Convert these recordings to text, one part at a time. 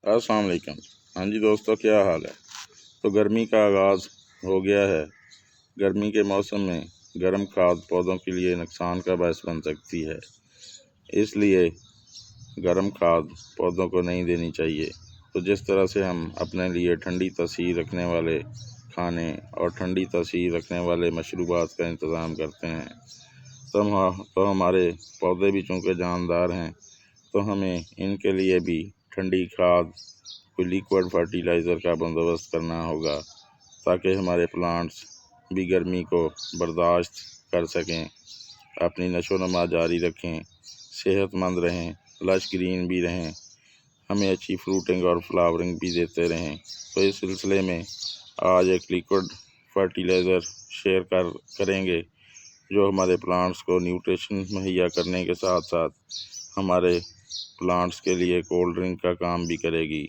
अस्सलाम वालेकुम। हाँ जी दोस्तों, क्या हाल है। तो गर्मी का आगाज़ हो गया है। गर्मी के मौसम में गर्म खाद पौधों के लिए नुकसान का बायस बन सकती है, इसलिए गर्म खाद पौधों को नहीं देनी चाहिए। तो जिस तरह से हम अपने लिए ठंडी तासीर रखने वाले खाने और ठंडी तासीर रखने वाले मशरूबात का इंतज़ाम करते हैं, तो हमारे पौधे भी चूँकि जानदार हैं, तो हमें इनके लिए भी ठंडी खाद, कोई लिक्विड फर्टिलाइज़र का बंदोबस्त करना होगा, ताकि हमारे प्लांट्स भी गर्मी को बर्दाश्त कर सकें, अपनी नशोनुमा जारी रखें, सेहतमंद रहें, लश ग्रीन भी रहें, हमें अच्छी फ्रूटिंग और फ्लावरिंग भी देते रहें। तो इस सिलसिले में आज एक लिक्विड फर्टिलाइज़र शेयर करेंगे, जो हमारे प्लांट्स को न्यूट्रिशन मुहैया करने के साथ साथ हमारे प्लांट्स के लिए कोल्ड ड्रिंक का काम भी करेगी।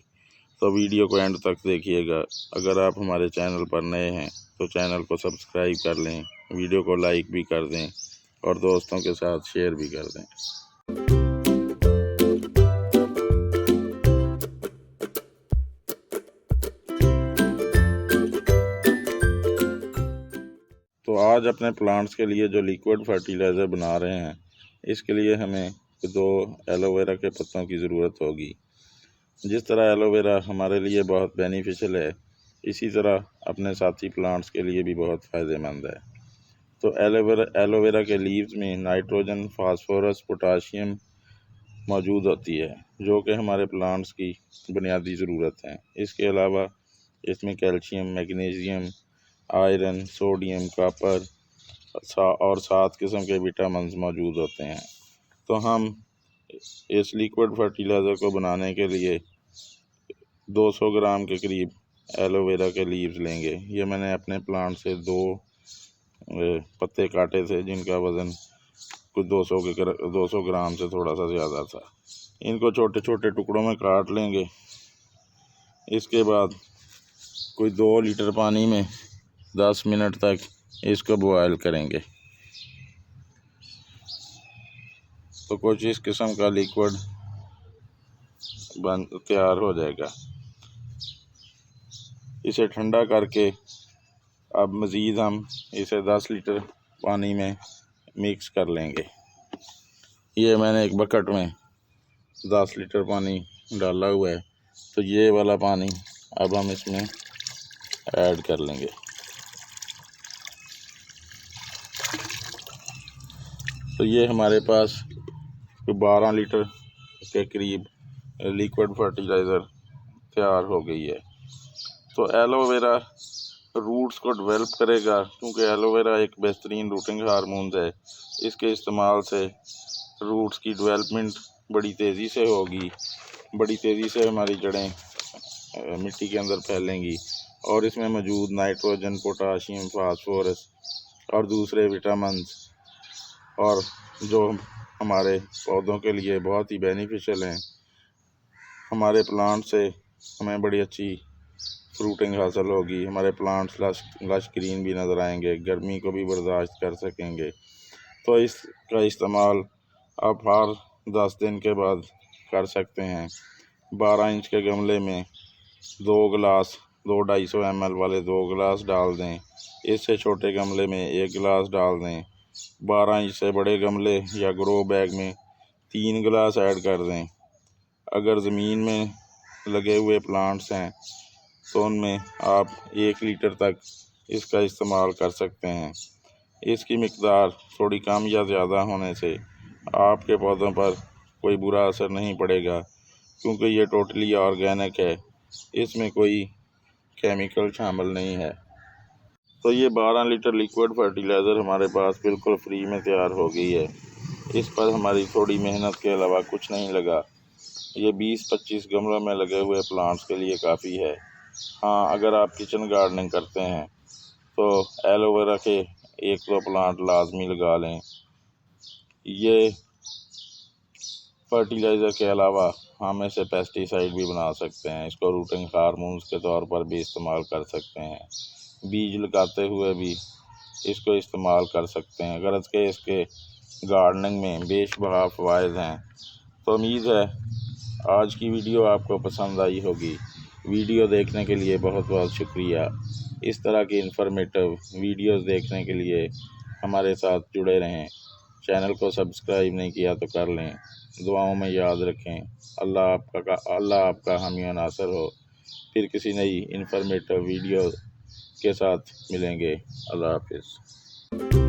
तो वीडियो को एंड तक देखिएगा। अगर आप हमारे चैनल पर नए हैं तो चैनल को सब्सक्राइब कर लें, वीडियो को लाइक भी कर दें और दोस्तों के साथ शेयर भी कर दें। तो आज अपने प्लांट्स के लिए जो लिक्विड फर्टिलाइज़र बना रहे हैं, इसके लिए हमें 2 एलोवेरा के पत्तों की ज़रूरत होगी। जिस तरह एलोवेरा हमारे लिए बहुत बेनिफिशियल है, इसी तरह अपने साथी प्लांट्स के लिए भी बहुत फ़ायदेमंद है। तो एलोवेरा के लीव्स में नाइट्रोजन, फास्फोरस, पोटाशियम मौजूद होती है, जो कि हमारे प्लांट्स की बुनियादी ज़रूरत है। इसके अलावा इसमें calcium, magnesium, iron, sodium, copper और 7 किस्म के विटामिन मौजूद होते हैं। तो हम इस लिक्विड फर्टिलाइज़र को बनाने के लिए 200 ग्राम के करीब एलोवेरा के लीव्स लेंगे। ये मैंने अपने प्लांट से 2 पत्ते काटे थे, जिनका वज़न कुछ 200 ग्राम से थोड़ा सा ज़्यादा था। इनको छोटे छोटे टुकड़ों में काट लेंगे। इसके बाद कोई 2 लीटर पानी में 10 मिनट तक इसको बॉयल करेंगे, तो कुछ इस किस्म का लिक्विड तैयार हो जाएगा। इसे ठंडा करके अब मज़ीद हम इसे 10 लीटर पानी में मिक्स कर लेंगे। ये मैंने एक बकेट में 10 लीटर पानी डाला हुआ है, तो ये वाला पानी अब हम इसमें ऐड कर लेंगे। तो ये हमारे पास 12 लीटर के करीब लिक्विड फर्टिलाइज़र तैयार हो गई है। तो एलोवेरा रूट्स को डेवलप करेगा, क्योंकि एलोवेरा एक बेहतरीन रूटिंग हार्मोन है। इसके इस्तेमाल से रूट्स की डेवलपमेंट बड़ी तेज़ी से होगी, बड़ी तेज़ी से हमारी जड़ें मिट्टी के अंदर फैलेंगी और इसमें मौजूद नाइट्रोजन, पोटाशियम, फास्फोरस और दूसरे विटामिन और जो हमारे पौधों के लिए बहुत ही बेनिफिशियल हैं, हमारे प्लांट से हमें बड़ी अच्छी फ्रूटिंग हासिल होगी। हमारे प्लांट्स लश ग्रीन भी नज़र आएंगे, गर्मी को भी बर्दाश्त कर सकेंगे। तो इसका इस्तेमाल आप हर 10 दिन के बाद कर सकते हैं। 12 इंच के गमले में 250 ml वाले 2 गिलास डाल दें। इससे छोटे गमले में 1 गिलास डाल दें। 12 इंच से बड़े गमले या ग्रो बैग में 3 गिलास ऐड कर दें। अगर ज़मीन में लगे हुए प्लांट्स हैं तो उनमें आप 1 लीटर तक इसका इस्तेमाल कर सकते हैं। इसकी मिक़दार थोड़ी कम या ज़्यादा होने से आपके पौधों पर कोई बुरा असर नहीं पड़ेगा, क्योंकि ये टोटली ऑर्गेनिक है, इसमें कोई केमिकल शामिल नहीं है। तो ये 12 लीटर लिक्विड फर्टिलाइज़र हमारे पास बिल्कुल फ्री में तैयार हो गई है। इस पर हमारी थोड़ी मेहनत के अलावा कुछ नहीं लगा। ये 20-25 गमलों में लगे हुए प्लांट्स के लिए काफ़ी है। हाँ, अगर आप किचन गार्डनिंग करते हैं तो एलोवेरा के 1-2 प्लांट लाजमी लगा लें। ये फर्टिलाइज़र के अलावा हम इसे पेस्टिसाइड भी बना सकते हैं। इसको रूटिंग हार्मोन्स के तौर पर भी इस्तेमाल कर सकते हैं। बीज लगाते हुए भी इसको इस्तेमाल कर सकते हैं। गरज के इसके गार्डनिंग में बेशुमार फ़वाइद हैं। तो उम्मीद है आज की वीडियो आपको पसंद आई होगी। वीडियो देखने के लिए बहुत बहुत शुक्रिया। इस तरह की इन्फॉर्मेटिव वीडियोस देखने के लिए हमारे साथ जुड़े रहें। चैनल को सब्सक्राइब नहीं किया तो कर लें। दुआओं में याद रखें। अल्लाह आपका हामी व नासर हो। फिर किसी नई इन्फॉर्मेटिव वीडियो के साथ मिलेंगे। अल्लाह हाफिज़।